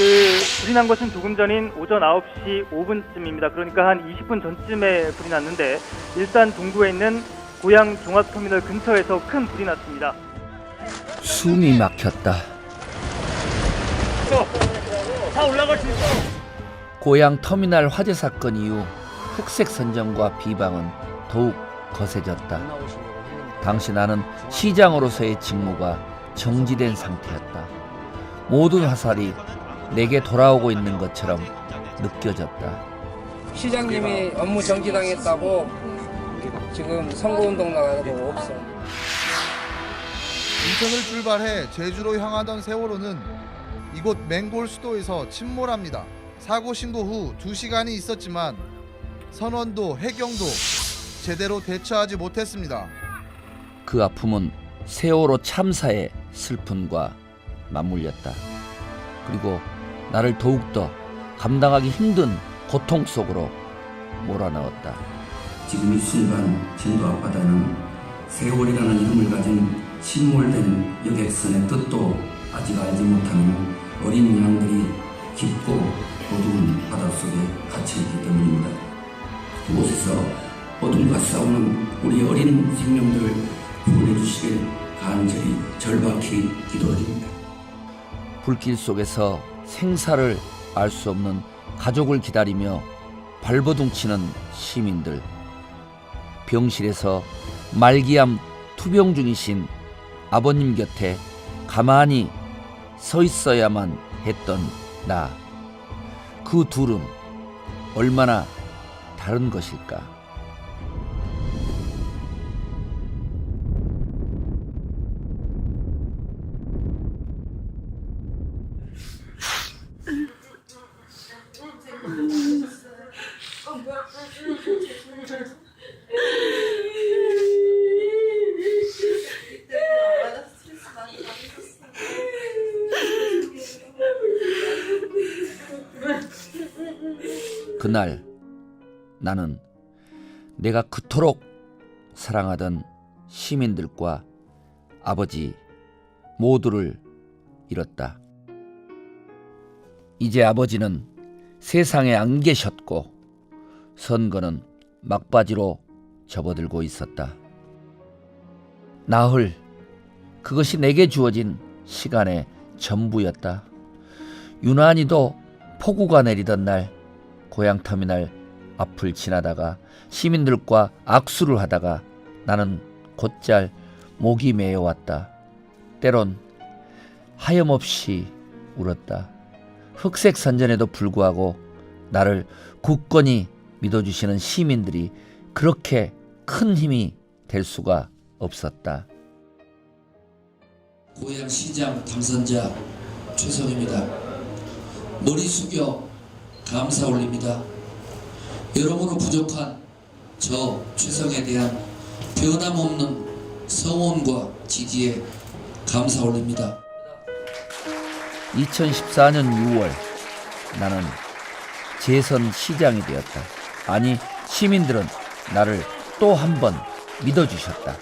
불이 난 것은 조금 전인 오전 9시 5분쯤입니다. 그러니까 한 20분 전쯤에 불이 났는데 일산 동구에 있는 고양 종합터미널 근처에서 큰 불이 났습니다. 숨이 막혔다. 다 올라갈 수 있어. 고양 터미널 화재 사건 이후 흑색 선전과 비방은 더욱 거세졌다. 당시 나는 시장으로서의 직무가 정지된 상태였다. 모든 화살이 내게 돌아오고 있는 것처럼 느껴졌다. 시장님이 업무 정지당했다고 지금 선거운동 나가고 없어. 인천을 출발해 제주로 향하던 세월호는 이곳 맹골 수도에서 침몰합니다. 사고 신고 후 2시간이 있었지만 선원도 해경도 제대로 대처하지 못했습니다. 그 아픔은 세월호 참사의 슬픔과 맞물렸다. 그리고 나를 더욱더 감당하기 힘든 고통 속으로 몰아넣었다. 지금 이 순간 전도 앞바다는 세월이라는 이름을 가진 침몰된 여객선의 뜻도 아직 알지 못하는 어린 양들이 깊고 어두운 바닷속에 갇혀있기 때문입니다. 그곳에서 어둠과 싸우는 우리 어린 생명들을 구원해주시길 간절히 절박히 기도드립니다. 불길 속에서 생사를 알 수 없는 가족을 기다리며 발버둥치는 시민들, 병실에서 말기암 투병 중이신 아버님 곁에 가만히 서 있어야만 했던 나, 그 둘은 얼마나 다른 것일까? 그날 나는 내가 그토록 사랑하던 시민들과 아버지 모두를 잃었다. 이제 아버지는 세상에 안 계셨고 선거는 막바지로 접어들고 있었다. 나흘, 그것이 내게 주어진 시간의 전부였다. 유난히도 폭우가 내리던 날 고양터미널 앞을 지나다가 시민들과 악수를 하다가 나는 곧잘 목이 메어왔다. 때론 하염없이 울었다. 흑색 선전에도 불구하고 나를 굳건히 믿어주시는 시민들이 그렇게 큰 힘이 될 수가 없었다. 고양시장 당선자 최성입니다. 머리 숙여 감사 올립니다. 여러모로 부족한 저 최성에 대한 변함없는 성원과 지지에 감사 올립니다. 2014년 6월 나는 재선 시장이 되었다. 아니, 시민들은 나를 또 한 번 믿어주셨다.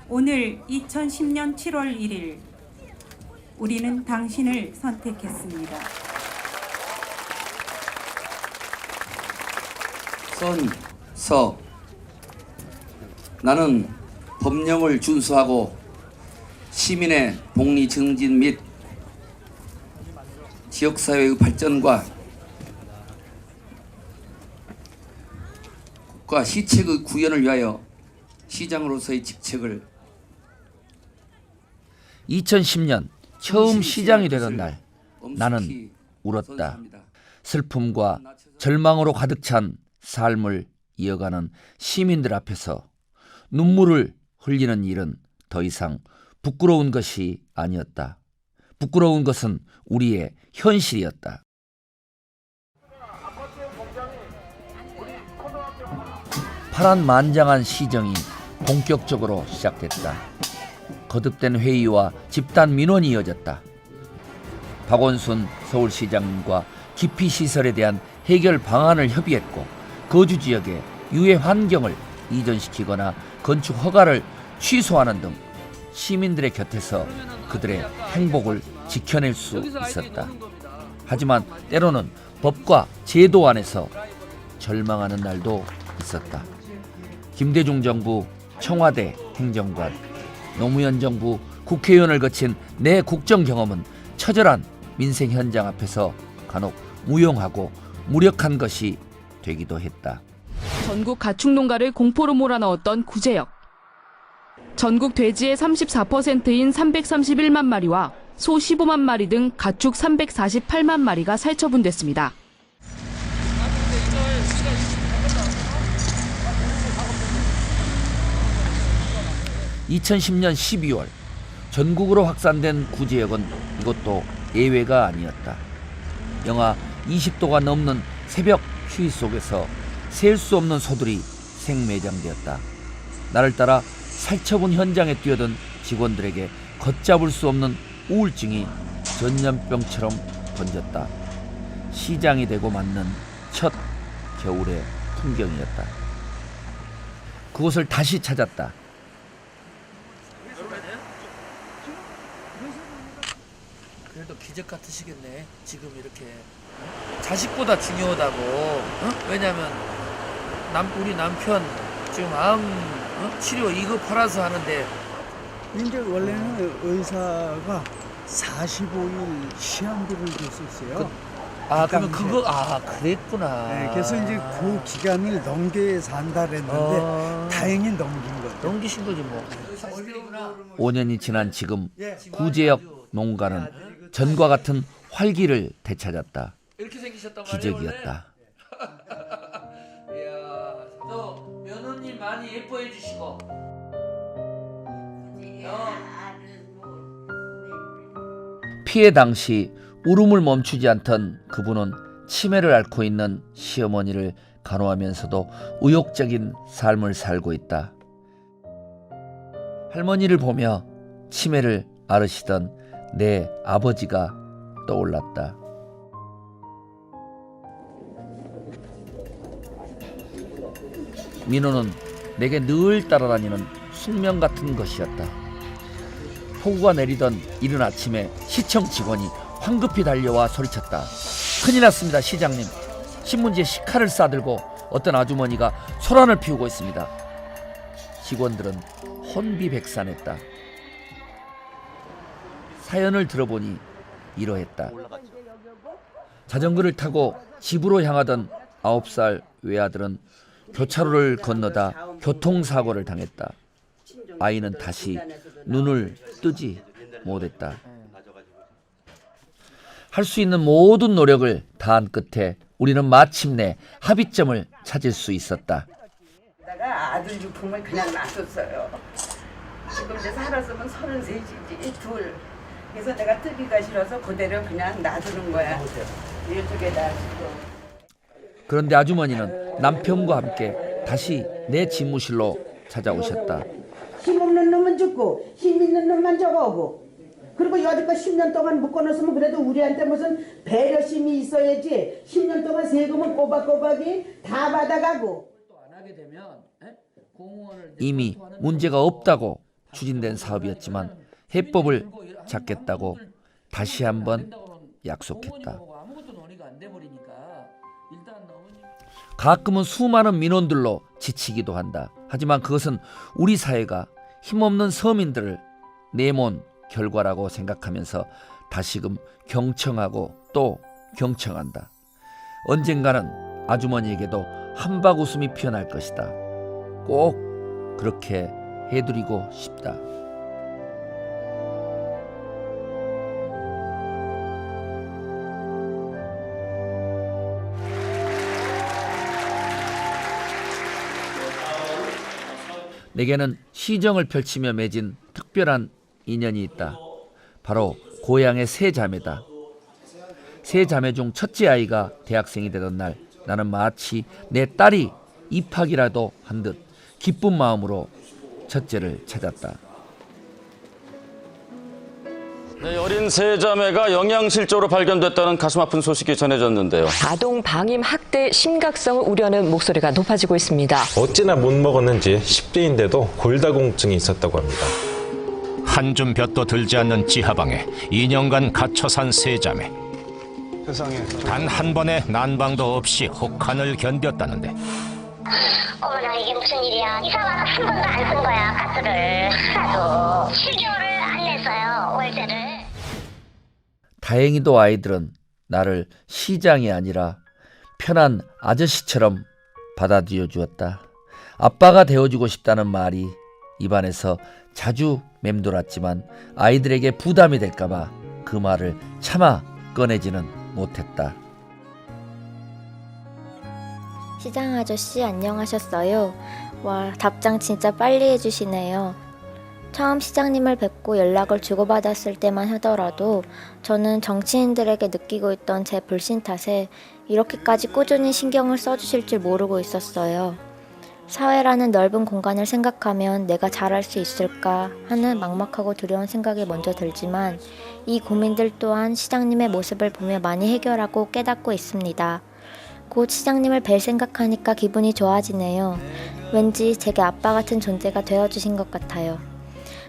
오늘 2010년 7월 1일 우리는 당신을 선택했습니다. 서 나는 법령을 준수하고 시민의 복리 증진 및 지역사회의 발전과 국가 시책의 구현을 위하여 시장으로서의 직책을 2010년 처음 시장이 되던 날 나는 울었다. 슬픔과 절망으로 가득 찬 삶을 이어가는 시민들 앞에서 눈물을 흘리는 일은 더 이상 부끄러운 것이 아니었다. 부끄러운 것은 우리의 현실이었다. 파란만장한 시정이 본격적으로 시작됐다. 거듭된 회의와 집단 민원이 이어졌다. 박원순 서울시장과 기피시설에 대한 해결 방안을 협의했고 거주지역에 유해 환경을 이전시키거나 건축 허가를 취소하는 등 시민들의 곁에서 그들의 행복을 지켜낼 수 있었다. 하지만 때로는 법과 제도 안에서 절망하는 날도 있었다. 김대중 정부 청와대 행정관, 노무현 정부 국회의원을 거친 내 국정 경험은 처절한 민생 현장 앞에서 간혹 무용하고 무력한 것이 되기도 했다. 전국 가축 농가를 공포로 몰아넣었던 구제역. 전국 돼지의 34%인 331만 마리와 소 15만 마리 등 가축 348만 마리가 살처분됐습니다. (2010년 12월) 전국으로 확산된 구제역은 이것도 예외가 아니었다. 영하 20도가 넘는 새벽 추위 속에서 셀 수 없는 소들이 생매장되었다. 나를 따라 살처분 현장에 뛰어든 직원들에게 걷잡을 수 없는 우울증이 전염병처럼 번졌다. 시장이 되고 맞는 첫 겨울의 풍경이었다. 그곳을 다시 찾았다. 그래도 기적 같으시겠네. 지금 이렇게 자식보다 중요하다고. 왜냐면 우리 남편 지금 암 치료 2급 팔아서 하는데 이제 원래는 의사가 45일 시한부를 줬었어요. 그러면 그랬구나. 네, 그래서 이제 그 기간을 넘게 산다 그랬는데 다행히 넘긴 거죠. 넘기신 거지 뭐. 5년이 지난 지금 구제역 농가는 전과 같은 활기를 되찾았다. 이렇게 생기셨단 말이에요. 기적이었다. 이야, 또 며느님 많이 예뻐해 주시고. 피해 당시 울음을 멈추지 않던 그분은 치매를 앓고 있는 시어머니를 간호하면서도 의욕적인 삶을 살고 있다. 할머니를 보며 치매를 앓으시던 내 아버지가 떠올랐다. 민호는 내게 늘 따라다니는 숙명 같은 것이었다. 폭우가 내리던 이른 아침에 시청 직원이 황급히 달려와 소리쳤다. 큰일 났습니다, 시장님. 신문지에 식칼을 싸들고 어떤 아주머니가 소란을 피우고 있습니다. 직원들은 혼비백산했다. 사연을 들어보니 이러했다. 자전거를 타고 집으로 향하던 9살 외아들은 교차로를 건너다 교통사고를 당했다. 아이는 다시 눈을 뜨지 못했다. 할 수 있는 모든 노력을 다한 끝에 우리는 마침내 합의점을 찾을 수 있었다. 내가 아들 유품을 그냥 놔뒀어요. 지금 이제 살았으면 33이지 둘. 그래서 내가 뜨기가 싫어서 그대로 그냥 놔두는 거야. 이쪽에 놔두고. 그런데 아주머니는 남편과 함께 다시 내 집무실로 찾아오셨다. 힘없는 놈은 죽고 힘 있는 놈만 적어오고. 그리고 여태껏 10년 동안 묶어놨으면 그래도 우리한테 무슨 배려심이 있어야지. 10년 동안 세금은 꼬박꼬박이 다 받아가고. 이미 문제가 없다고 추진된 사업이었지만 해법을 찾겠다고 다시 한번 약속했다. 가끔은 수많은 민원들로 지치기도 한다. 하지만 그것은 우리 사회가 힘없는 서민들을 내몬 결과라고 생각하면서 다시금 경청하고 또 경청한다. 언젠가는 아주머니에게도 한박 웃음이 피어날 것이다. 꼭 그렇게 해드리고 싶다. 내게는 시정을 펼치며 맺은 특별한 인연이 있다. 바로 고향의 세 자매다. 세 자매 중 첫째 아이가 대학생이 되던 날 나는 마치 내 딸이 입학이라도 한 듯 기쁜 마음으로 첫째를 찾았다. 네, 어린 세 자매가 영양실조로 발견됐다는 가슴 아픈 소식이 전해졌는데요. 아동 방임 학대 심각성을 우려하는 목소리가 높아지고 있습니다. 어찌나 못 먹었는지 10대인데도 골다공증이 있었다고 합니다. 한 줌 볕도 들지 않는 지하방에 2년간 갇혀 산 세 자매. 단 한 번의 난방도 없이 혹한을 견뎠다는데. 어머나 이게 무슨 일이야. 이사 와서 한 번도 안 쓴 거야 가스를. 하나도 7개월을 안 냈어요 월세를. 다행히도 아이들은 나를 시장이 아니라 편한 아저씨처럼 받아들여 주었다. 아빠가 되어주고 싶다는 말이 입안에서 자주 맴돌았지만 아이들에게 부담이 될까봐 그 말을 차마 꺼내지는 못했다. 시장 아저씨 안녕하셨어요. 와, 답장 진짜 빨리 해주시네요. 처음 시장님을 뵙고 연락을 주고받았을 때만 하더라도 저는 정치인들에게 느끼고 있던 제 불신 탓에 이렇게까지 꾸준히 신경을 써주실 줄 모르고 있었어요. 사회라는 넓은 공간을 생각하면 내가 잘할 수 있을까 하는 막막하고 두려운 생각이 먼저 들지만 이 고민들 또한 시장님의 모습을 보며 많이 해결하고 깨닫고 있습니다. 곧 시장님을 뵐 생각하니까 기분이 좋아지네요. 왠지 제게 아빠 같은 존재가 되어주신 것 같아요.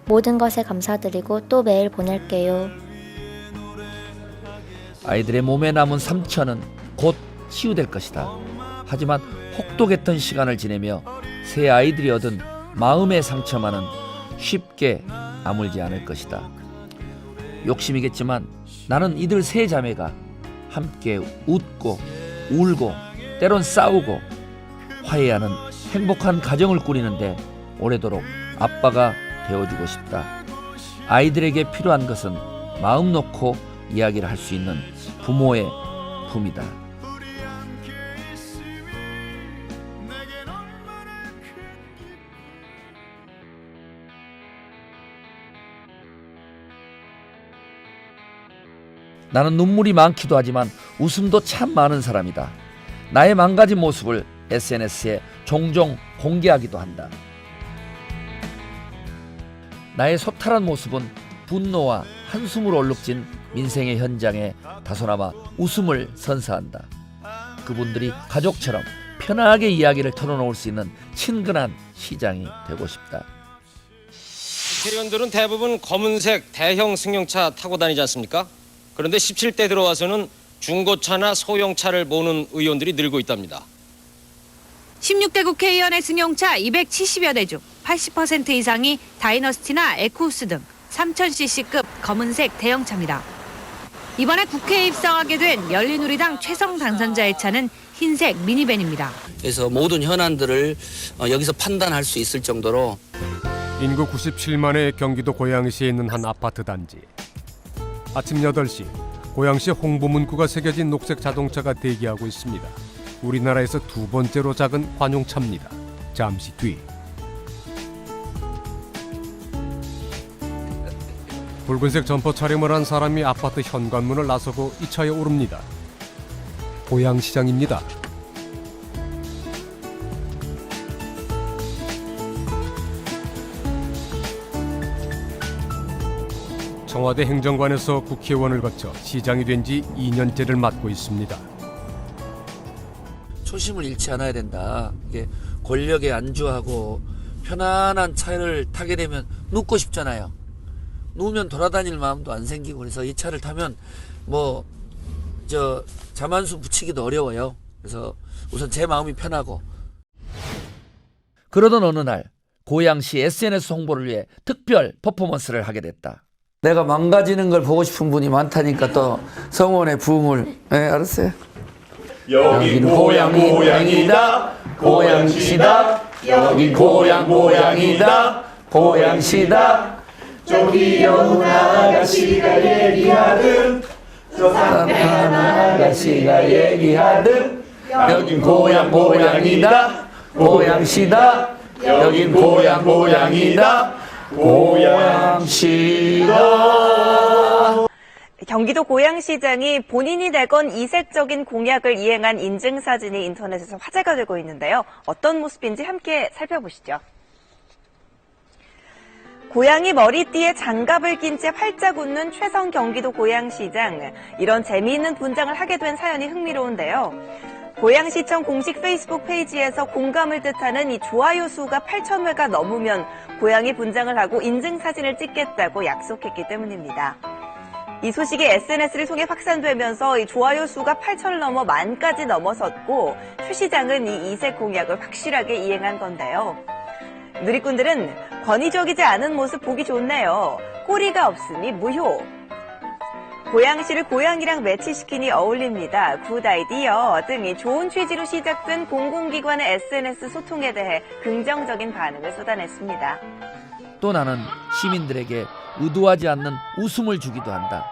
모든 것에 감사드리고 또 매일 보낼게요. 아이들의 몸에 남은 상처는 곧 치유될 것이다. 하지만 혹독했던 시간을 지내며 새 아이들이 얻은 마음의 상처만은 쉽게 아물지 않을 것이다. 욕심이겠지만 나는 이들 세 자매가 함께 웃고 울고 때론 싸우고 화해하는 행복한 가정을 꾸리는데 오래도록 아빠가 되어주고 싶다. 아이들에게 필요한 것은 마음 놓고 이야기를 할 수 있는 부모의 품이다. 나는 눈물이 많기도 하지만 웃음도 참 많은 사람이다. 나의 망가진 모습을 SNS에 종종 공개하기도 한다. 나의 소탈한 모습은 분노와 한숨으로 얼룩진 민생의 현장에 다소나마 웃음을 선사한다. 그분들이 가족처럼 편하게 이야기를 털어놓을 수 있는 친근한 시장이 되고 싶다. 국회의원들은 대부분 검은색 대형 승용차 타고 다니지 않습니까? 그런데 17대 들어와서는 중고차나 소형차를 모는 의원들이 늘고 있답니다. 16대 국회의원의 승용차 270여 대 중 80% 이상이 다이너스티나 에코스 등 3000cc급 검은색 대형차입니다. 이번에 국회에 입성하게 된 열린우리당 최성 당선자의 차는 흰색 미니밴입니다. 그래서 모든 현안들을 여기서 판단할 수 있을 정도로 인구 97만의 경기도 고양시에 있는 한 아파트 단지. 아침 8시 고양시 홍보 문구가 새겨진 녹색 자동차가 대기하고 있습니다. 우리나라에서 두 번째로 작은 관용차입니다. 잠시 뒤 붉은색 점퍼 차림을 한 사람이 아파트 현관문을 나서고 이 차에 오릅니다. 고양시장입니다. 청와대 행정관에서 국회의원을 거쳐 시장이 된 지 2년째를 맡고 있습니다. 초심을 잃지 않아야 된다. 이게 권력에 안주하고 편안한 차를 타게 되면 눕고 싶잖아요. 누우면 돌아다닐 마음도 안 생기고 그래서 이 차를 타면 자만수 붙이기도 어려워요. 그래서 우선 제 마음이 편하고. 그러던 어느 날 고양시 SNS 홍보를 위해 특별 퍼포먼스를 하게 됐다. 내가 망가지는 걸 보고 싶은 분이 많다니까 또 성원의 부흥을. 네, 알았어요. 여긴 고양이다 고양시다 여긴 고양이다 고양시다 저기 여운 아가씨가 얘기하듯 저 산타한 아가씨가 얘기하듯 여긴 고양이다 고양시다 여긴 고양이다 고양시다. 경기도 고양시장이 본인이 내건 이색적인 공약을 이행한 인증사진이 인터넷에서 화제가 되고 있는데요. 어떤 모습인지 함께 살펴보시죠. 고양이 머리띠에 장갑을 낀 채 활짝 웃는 최성 경기도 고양시장. 이런 재미있는 분장을 하게 된 사연이 흥미로운데요. 고양시청 공식 페이스북 페이지에서 공감을 뜻하는 이 좋아요 수가 8,000회가 넘으면 고양이 분장을 하고 인증사진을 찍겠다고 약속했기 때문입니다. 이 소식이 SNS를 통해 확산되면서 이 좋아요 수가 8,000을 넘어 만까지 넘어섰고 최 시장은 이 이색 공약을 확실하게 이행한 건데요. 누리꾼들은 권위적이지 않은 모습 보기 좋네요. 꼬리가 없으니 무효. 고양시를 고양이랑 매치시키니 어울립니다. 굿 아이디어 등이 좋은 취지로 시작된 공공기관의 SNS 소통에 대해 긍정적인 반응을 쏟아냈습니다. 또 나는 시민들에게 의도하지 않는 웃음을 주기도 한다.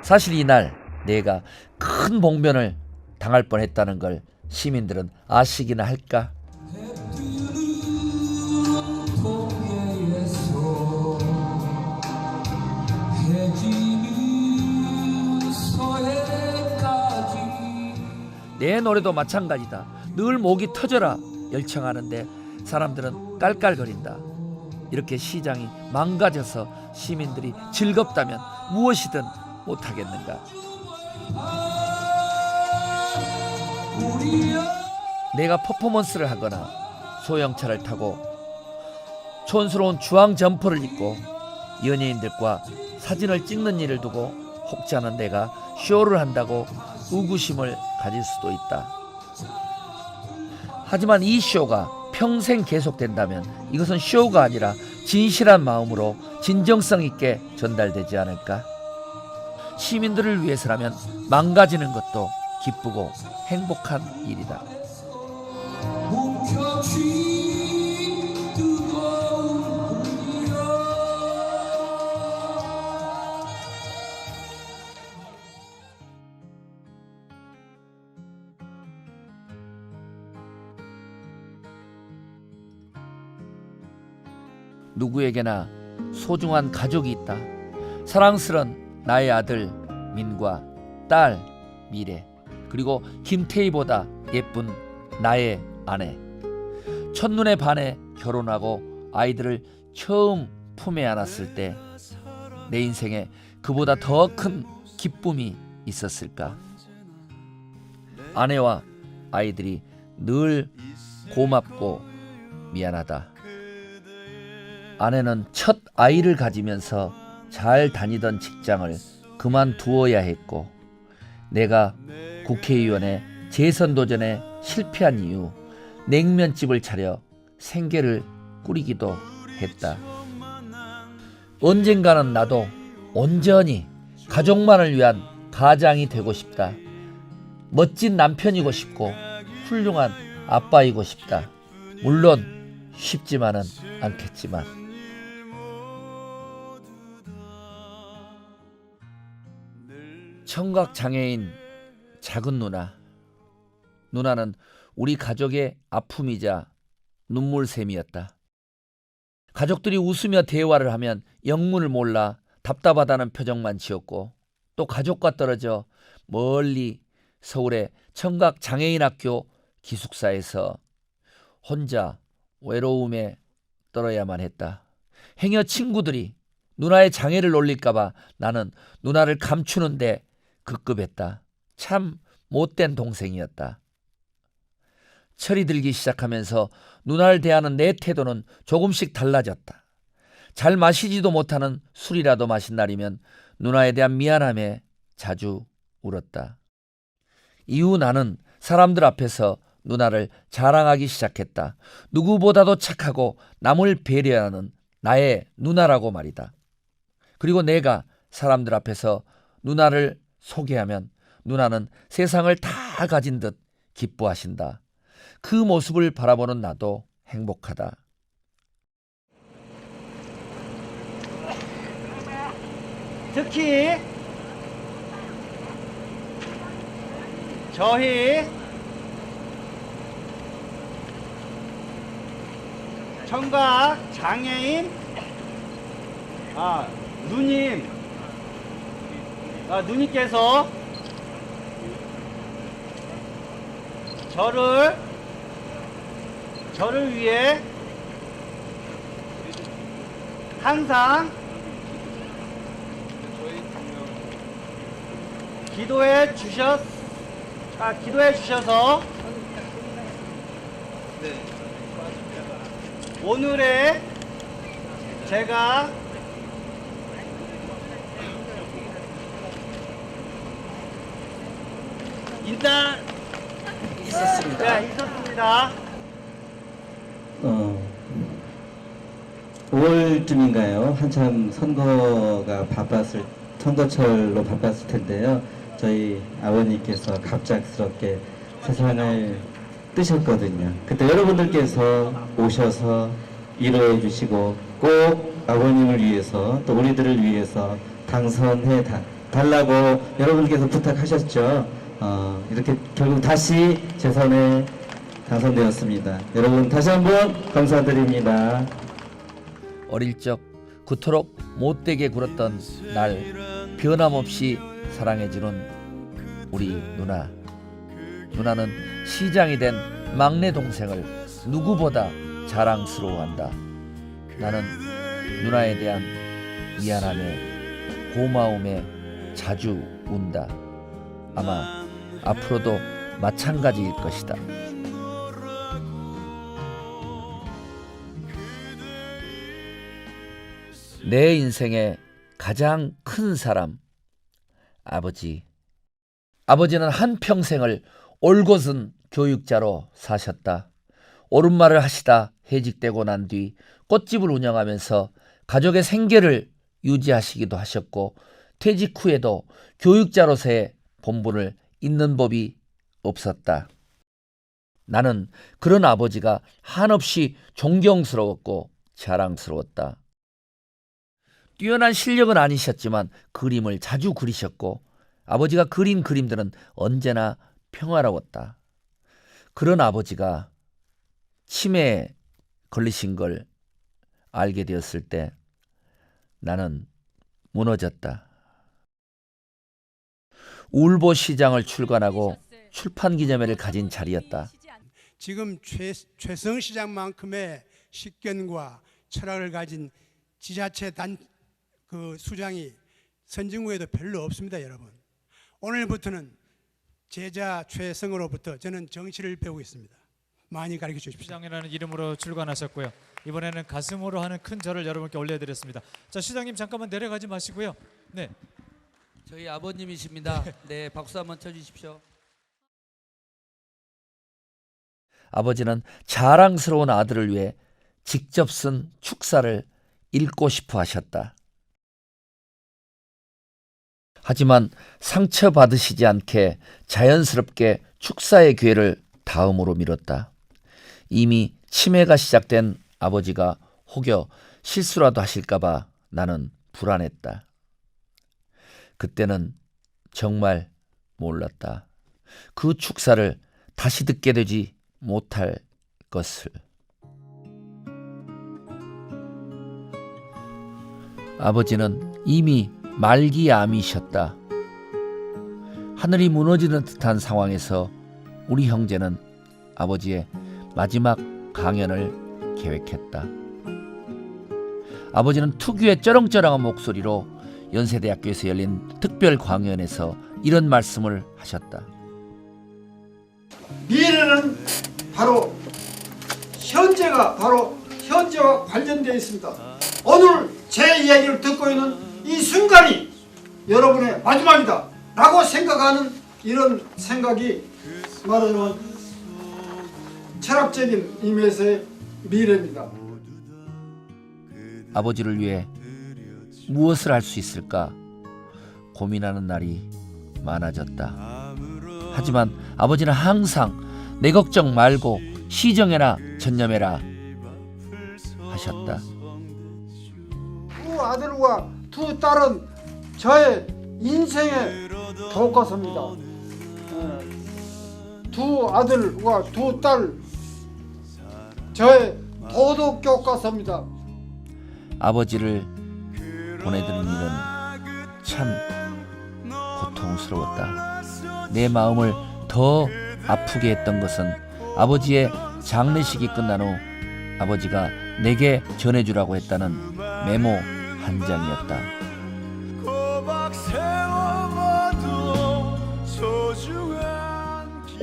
사실 이날 내가 큰 봉변을 당할 뻔했다는 걸 시민들은 아시기나 할까? 내 노래도 마찬가지다. 늘 목이 터져라 열창하는데 사람들은 깔깔거린다. 이렇게 시장이 망가져서 시민들이 즐겁다면 무엇이든 못하겠는가? 내가 퍼포먼스를 하거나 소형차를 타고 촌스러운 주황 점퍼를 입고 연예인들과 사진을 찍는 일을 두고 혹자는 내가 쇼를 한다고 의구심을 가질 수도 있다. 하지만 이 쇼가 평생 계속된다면 이것은 쇼가 아니라 진실한 마음으로 진정성 있게 전달되지 않을까? 시민들을 위해서라면 망가지는 것도 기쁘고 행복한 일이다. 누구에게나 소중한 가족이 있다. 사랑스런 나의 아들 민과 딸 미래, 그리고 김태희보다 예쁜 나의 아내. 첫눈에 반해 결혼하고 아이들을 처음 품에 안았을 때 내 인생에 그보다 더 큰 기쁨이 있었을까? 아내와 아이들이 늘 고맙고 미안하다. 아내는 첫 아이를 가지면서 잘 다니던 직장을 그만두어야 했고, 내가 국회의원의 재선 도전에 실패한 이후 냉면집을 차려 생계를 꾸리기도 했다. 언젠가는 나도 온전히 가족만을 위한 가장이 되고 싶다. 멋진 남편이고 싶고 훌륭한 아빠이고 싶다. 물론 쉽지만은 않겠지만. 청각장애인 작은 누나. 누나는 우리 가족의 아픔이자 눈물샘이었다. 가족들이 웃으며 대화를 하면 영문을 몰라 답답하다는 표정만 지었고, 또 가족과 떨어져 멀리 서울의 청각장애인학교 기숙사에서 혼자 외로움에 떨어야만 했다. 행여 친구들이 누나의 장애를 놀릴까봐 나는 누나를 감추는데 급급했다. 참 못된 동생이었다. 철이 들기 시작하면서 누나를 대하는 내 태도는 조금씩 달라졌다. 잘 마시지도 못하는 술이라도 마신 날이면 누나에 대한 미안함에 자주 울었다. 이후 나는 사람들 앞에서 누나를 자랑하기 시작했다. 누구보다도 착하고 남을 배려하는 나의 누나라고 말이다. 그리고 내가 사람들 앞에서 누나를 소개하면 누나는 세상을 다 가진 듯 기뻐하신다. 그 모습을 바라보는 나도 행복하다. 특히 저희 청각 장애인 누님께서 저를 위해 항상 기도해 주셔서 오늘의 제가 일단 있었습니다. 네, 있었습니다. 5월쯤인가요? 한참 선거철로 바빴을 텐데요. 저희 아버님께서 갑작스럽게 세상을 뜨셨거든요. 그때 여러분들께서 오셔서 위로해 주시고 꼭 아버님을 위해서 또 우리들을 위해서 당선해 달라고 여러분께서 부탁하셨죠. 이렇게 결국 다시 재선에 당선되었습니다. 여러분 다시 한번 감사드립니다. 어릴 적 그토록 못되게 굴었던 날 변함없이 사랑해주는 우리 누나. 누나는 시장이 된 막내 동생을 누구보다 자랑스러워한다. 나는 누나에 대한 미안함에 고마움에 자주 운다. 아마 앞으로도 마찬가지일 것이다. 내 인생의 가장 큰 사람, 아버지. 아버지는 한평생을 올곧은 교육자로 사셨다. 옳은 말을 하시다 해직되고 난 뒤 꽃집을 운영하면서 가족의 생계를 유지하시기도 하셨고 퇴직 후에도 교육자로서의 본분을 잇는 법이 없었다. 나는 그런 아버지가 한없이 존경스러웠고 자랑스러웠다. 뛰어난 실력은 아니셨지만 그림을 자주 그리셨고 아버지가 그린 그림들은 언제나 평화로웠다. 그런 아버지가 치매에 걸리신 걸 알게 되었을 때 나는 무너졌다. 울보시장을 출간하고 출판기념회를 가진 자리였다. 지금 최성 시장만큼의 식견과 철학을 가진 지자체 그 수장이 선진국에도 별로 없습니다, 여러분. 오늘부터는 제자 최성으로부터 저는 정치를 배우고 있습니다. 많이 가르쳐 주십시오. 시장이라는 이름으로 출간하셨고요. 이번에는 가슴으로 하는 큰 절을 여러분께 올려드렸습니다. 자, 시장님 잠깐만 내려가지 마시고요. 네, 저희 아버님이십니다. 네, 박수 한번 쳐주십시오. 아버지는 자랑스러운 아들을 위해 직접 쓴 축사를 읽고 싶어 하셨다. 하지만 상처받으시지 않게 자연스럽게 축사의 기회를 다음으로 미뤘다. 이미 치매가 시작된 아버지가 혹여 실수라도 하실까봐 나는 불안했다. 그때는 정말 몰랐다. 그 축사를 다시 듣게 되지 못할 것을. 아버지는 이미 말기암이셨다. 하늘이 무너지는 듯한 상황에서 우리 형제는 아버지의 마지막 강연을 계획했다. 아버지는 특유의 쩌렁쩌렁한 목소리로 연세대학교에서 열린 특별 강연에서 이런 말씀을 하셨다. 미래는 바로 현재와 관련되어 있습니다. 오늘 제 이야기를 듣고 있는 이 순간이 여러분의 마지막이다 라고 생각하는 이런 생각이 말하자면 철학적인 의미에서의 미래입니다. 아버지를 위해 무엇을 할 수 있을까 고민하는 날이 많아졌다. 하지만 아버지는 항상 내 걱정 말고 시정해라 전념해라 하셨다. 두 아들과 두 딸은 저의 인생의 교과서입니다. 두 아들과 두 딸 저의 도덕 교과서입니다. 아버지를 보내드린 일은 참 고통스러웠다. 내 마음을 더 아프게 했던 것은 아버지의 장례식이 끝난 후 아버지가 내게 전해주라고 했다는 메모 한 장이었다.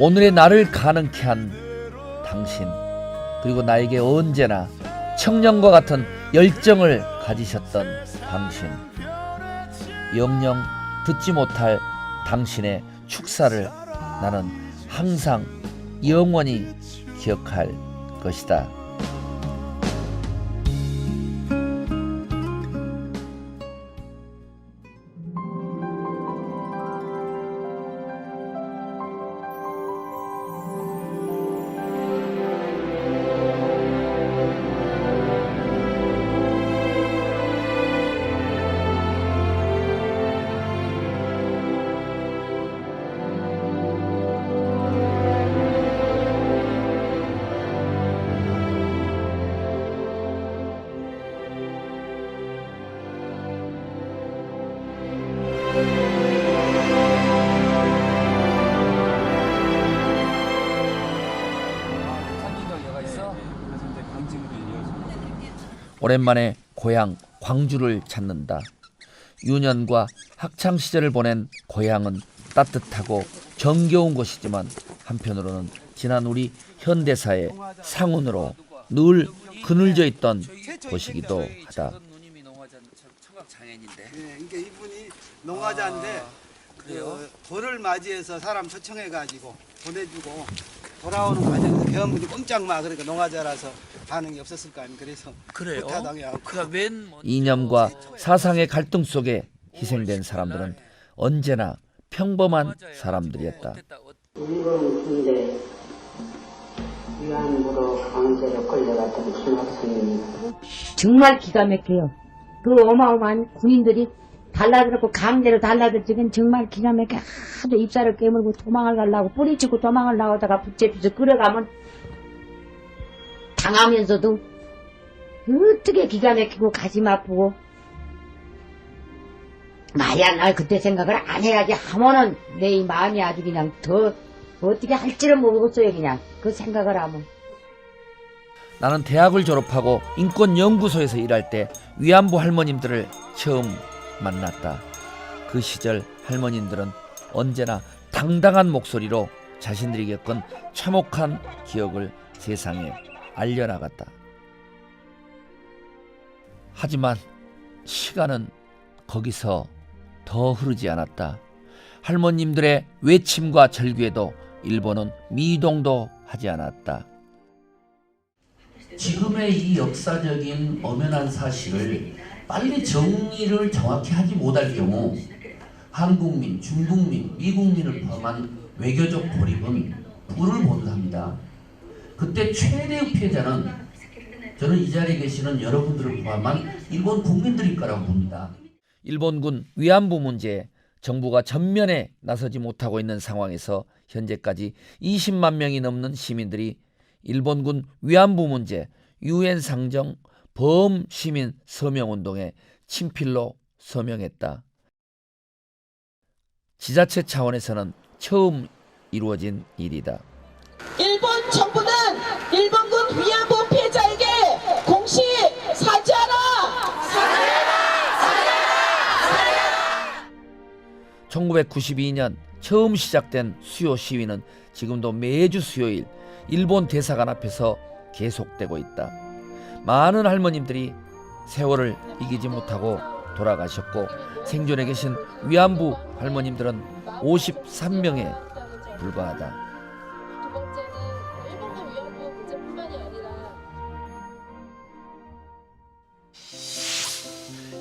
오늘의 나를 가능케 한 당신, 그리고 나에게 언제나 청년과 같은 열정을 가지셨던 당신, 영영 듣지 못할 당신의 축사를 나는 항상 영원히 기억할 것이다. 오랜만에 고향 광주를 찾는다. 유년과 학창시절을 보낸 고향은 따뜻하고 정겨운 곳이지만 한편으로는 지난 우리 현대사의 상흔으로 늘 그늘져 있던 곳이기도 하다. 네, 그러니까 이분이 농화자인데 돌을 맞이해서 사람 초청해가지고 보내주고 돌아오는 과정에서 배원분이 꼼짝 마 그러니까 농화자라서 반응이 없었을 거 아니에요. 그래서 그래요? 이념과 사상의 갈등 속에 희생된 사람들은 언제나 평범한 사람들이었다. 일본 군대 위안부로 강제로 끌려갔던 중학생입니다. 정말 기가 막혀요. 그 어마어마한 군인들이 달라들었고 강제로 달라들지긴 정말 기가 막혀. 하도 입사를 깨물고 도망을 가려고 뿌리치고 도망을 나오다가 붙잡혀서 끌어가면 당하면서도 어떻게 기가 막히고 가슴 아프고 말이야 날 그때 생각을 안 해야지 하면은 내 이 마음이 아주 그냥 더 어떻게 할지를 모르겠어요. 그냥 그 생각을 하면. 나는 대학을 졸업하고 인권연구소에서 일할 때 위안부 할머님들을 처음 만났다. 그 시절 할머님들은 언제나 당당한 목소리로 자신들이 겪은 참혹한 기억을 세상에 알려나갔다. 하지만 시간은 거기서 더 흐르지 않았다. 할머님들의 외침과 절규에도 일본은 미동도 하지 않았다. 지금의 이 역사적인 엄연한 사실을 빨리 정리를 정확히 하지 못할 경우 한국민, 중국민, 미국민을 포함한 외교적 고립은 불을 보듯합니다. 그때 최대의 피해자는 저는 이 자리에 계시는 여러분들을 포함한 일본 국민들일 거라고 봅니다. 일본군 위안부 문제에 정부가 전면에 나서지 못하고 있는 상황에서 현재까지 20만 명이 넘는 시민들이 일본군 위안부 문제 유엔 상정 범시민 서명운동에 친필로 서명했다. 지자체 차원에서는 처음 이루어진 일이다. 일본 정부는 일본군 위안부 피해자에게 공식 사죄하라! 사죄하라! 사죄하라! 1992년 처음 시작된 수요 시위는 지금도 매주 수요일 일본 대사관 앞에서 계속되고 있다. 많은 할머님들이 세월을 이기지 못하고 돌아가셨고 생존해 계신 위안부 할머님들은 53명에 불과하다.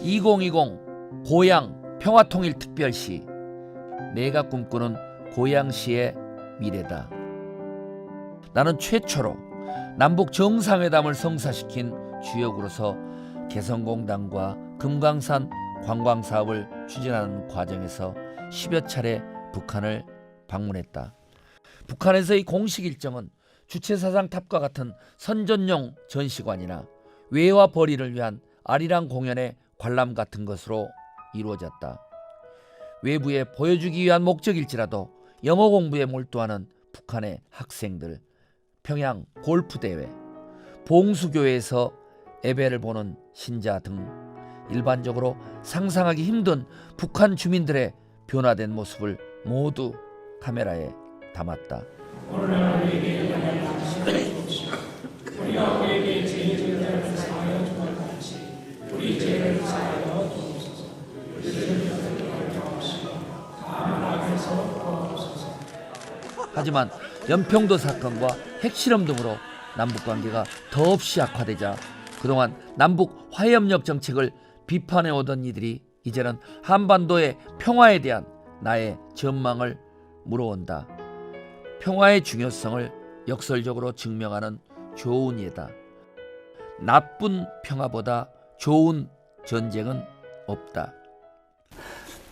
2020 고향 평화통일특별시, 내가 꿈꾸는 고향시의 미래다. 나는 최초로 남북 정상회담을 성사시킨 주역으로서 개성공단과 금강산 관광사업을 추진하는 과정에서 10여 차례 북한을 방문했다. 북한에서의 공식 일정은 주체사상 탑과 같은 선전용 전시관이나 외화 벌이를 위한 아리랑 공연의 관람 같은 것으로 이루어졌다. 외부에 보여주기 위한 목적일지라도 영어 공부에 몰두하는 북한의 학생들, 평양 골프대회, 봉수교회에서 예배를 보는 신자 등 일반적으로 상상하기 힘든 북한 주민들의 변화된 모습을 모두 카메라에 담았다. 하지만 연평도 사건과 핵실험 등으로 남북관계가 더없이 악화되자 그동안 남북 화해협력 정책을 비판해오던 이들이 이제는 한반도의 평화에 대한 나의 전망을 물어온다. 평화의 중요성을 역설적으로 증명하는 좋은 예다. 나쁜 평화보다 좋은 전쟁은 없다.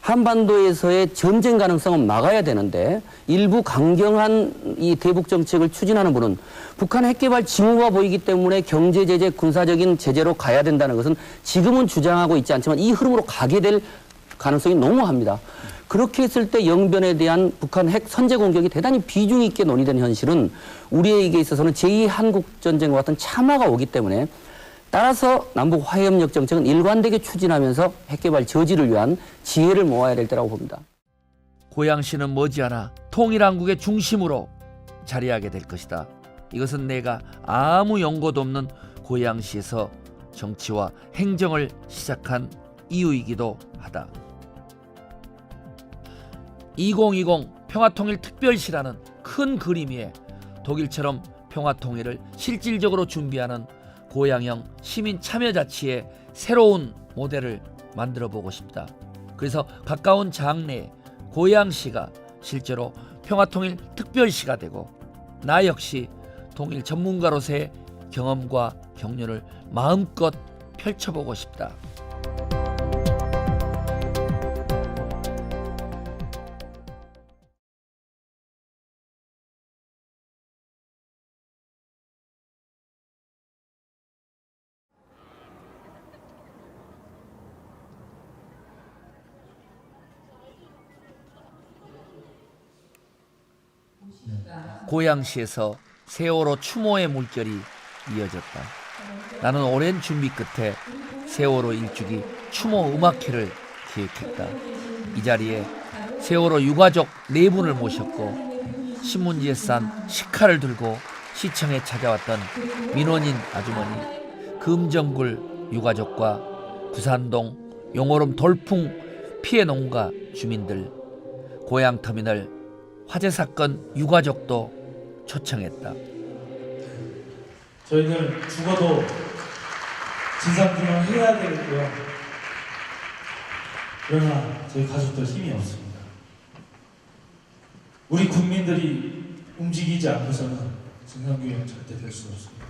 한반도에서의 전쟁 가능성은 막아야 되는데 일부 강경한 이 대북 정책을 추진하는 분은 북한 핵개발 징후가 보이기 때문에 경제 제재, 군사적인 제재로 가야 된다는 것은 지금은 주장하고 있지 않지만 이 흐름으로 가게 될 가능성이 너무합니다. 그렇게 했을 때 영변에 대한 북한 핵 선제 공격이 대단히 비중 있게 논의된 현실은 우리에게 있어서는 제2한국전쟁과 같은 참화가 오기 때문에 따라서 남북 화해협력 정책은 일관되게 추진하면서 핵개발 저지를 위한 지혜를 모아야 될 때라고 봅니다. 고양시는 머지않아 통일한국의 중심으로 자리하게 될 것이다. 이것은 내가 아무 연고도 없는 고양시에서 정치와 행정을 시작한 이유이기도 하다. 2020 평화통일특별시라는 큰 그림 위에 독일처럼 평화통일을 실질적으로 준비하는 고양형 시민 참여자치의 새로운 모델을 만들어 보고 싶다. 그래서 가까운 장래에 고양시가 실제로 평화통일 특별시가 되고 나 역시 통일 전문가로서의 경험과 격려를 마음껏 펼쳐보고 싶다. 고양시에서 세월호 추모의 물결이 이어졌다. 나는 오랜 준비 끝에 세월호 일주기 추모 음악회를 기획했다. 이 자리에 세월호 유가족 4분을 모셨고 신문지에 싼 식칼을 들고 시청에 찾아왔던 민원인 아주머니, 금정굴 유가족과 구산동 용오름 돌풍 피해 농가 주민들, 고양터미널 화재 사건 유가족도 초청했다. 저희는 죽어도 진상규명 해야 되고요. 그러나 저희 가족들 힘이 없습니다. 우리 국민들이 움직이지 않고서는 진상규명 절대 될 수 없습니다.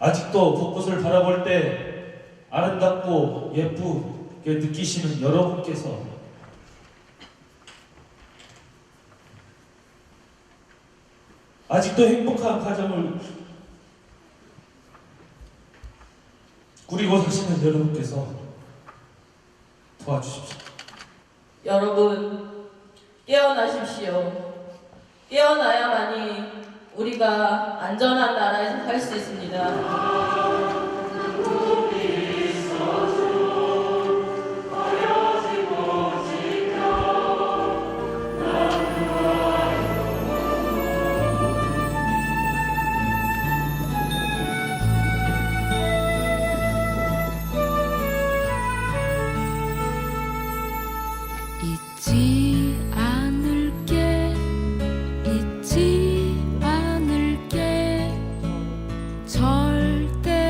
아직도 벚꽃을 바라볼 때 아름답고 예쁘게 느끼시는 여러분께서 아직도 행복한 가정을 꾸리고 사시는 여러분께서 도와주십시오. 여러분, 깨어나십시오. 깨어나야만이 우리가 안전한 나라에서 살 수 있습니다. 잊지 않을게 절대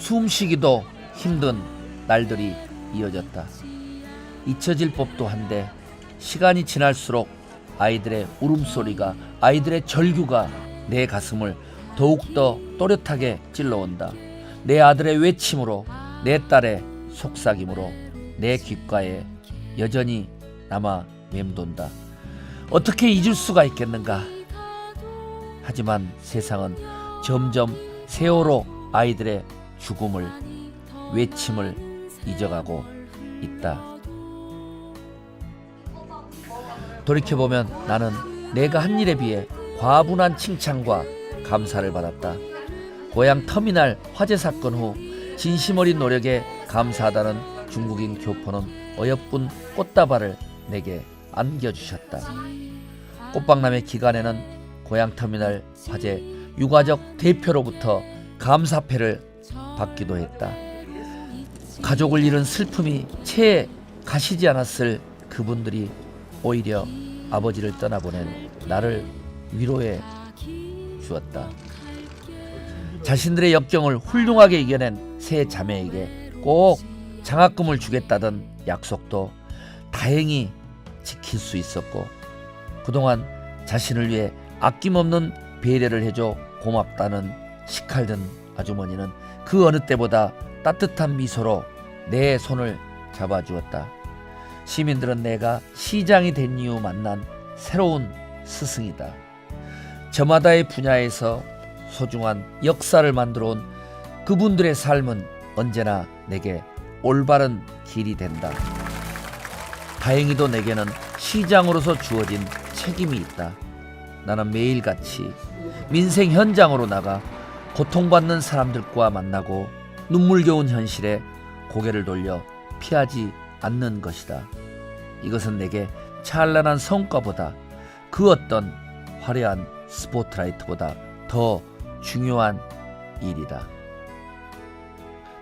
숨쉬기도 힘든 날들이 이어졌다. 잊혀질 법도 한데 시간이 지날수록 아이들의 울음소리가, 아이들의 절규가 내 가슴을 더욱더 또렷하게 찔러온다. 내 아들의 외침으로, 내 딸의 속삭임으로 내 귓가에 여전히 남아 맴돈다. 어떻게 잊을 수가 있겠는가. 하지만 세상은 점점 세월호 아이들의 죽음을, 외침을 잊어가고 있다. 돌이켜보면 나는 내가 한 일에 비해 과분한 칭찬과 감사를 받았다. 고향 터미널 화재 사건 후 진심 어린 노력에 감사하다는 중국인 교포는 어여쁜 꽃다발을 내게 안겨주셨다. 꽃박람회 기간에는 고향 터미널 화재 유가족 대표로부터 감사패를 받기도 했다. 가족을 잃은 슬픔이 채 가시지 않았을 그분들이 오히려 아버지를 떠나보낸 나를 위로해 주었다. 자신들의 역경을 훌륭하게 이겨낸 세 자매에게 꼭 장학금을 주겠다던 약속도 다행히 지킬 수 있었고, 그동안 자신을 위해 아낌없는 배려를 해줘 고맙다는 시칼든 아주머니는 그 어느 때보다 따뜻한 미소로 내 손을 잡아주었다. 시민들은 내가 시장이 된 이후 만난 새로운 스승이다. 저마다의 분야에서 소중한 역사를 만들어온 그분들의 삶은 언제나 내게 올바른 길이 된다. 다행히도 내게는 시장으로서 주어진 책임이 있다. 나는 매일같이 민생 현장으로 나가 고통받는 사람들과 만나고 눈물겨운 현실에 고개를 돌려 피하지 않는 것이다. 이것은 내게 찬란한 성과보다 그 어떤 화려한 스포트라이트보다 더 중요한 일이다.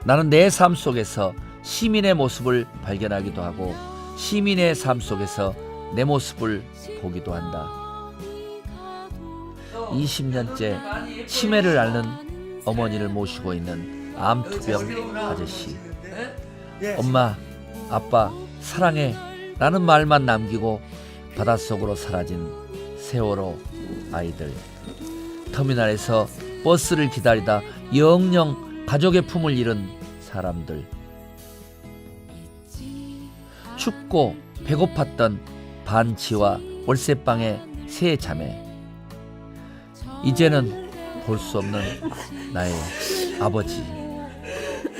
나는 내 삶 속에서 시민의 모습을 발견하기도 하고 시민의 삶 속에서 내 모습을 보기도 한다. 20년째 치매를 앓는 어머니를 모시고 있는 암투병 아저씨. 엄마, 아빠, 사랑해 라는 말만 남기고 바닷속으로 사라진 세월호 아이들. 터미널에서 버스를 기다리다 영영 가족의 품을 잃은 사람들. 춥고 배고팠던 반치와 월세방의 세 자매. 이제는 볼 수 없는 나의 아버지.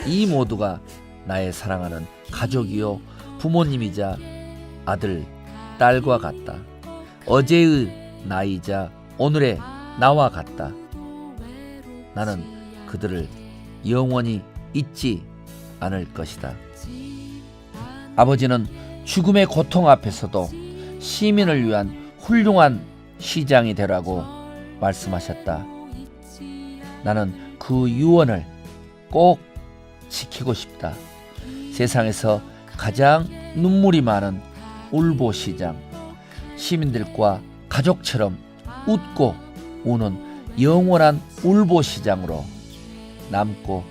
이 모두가 나의 사랑하는 가족이요 부모님이자 아들, 딸과 같다. 어제의 나이자 오늘의 나와 같다. 나는 그들을 영원히 잊지 않을 것이다. 아버지는 죽음의 고통 앞에서도 시민을 위한 훌륭한 시장이 되라고 말씀하셨다. 나는 그 유언을 꼭 지키고 싶다. 세상에서 가장 눈물이 많은 울보시장, 시민들과 가족처럼 웃고 우는 영원한 울보시장으로 남고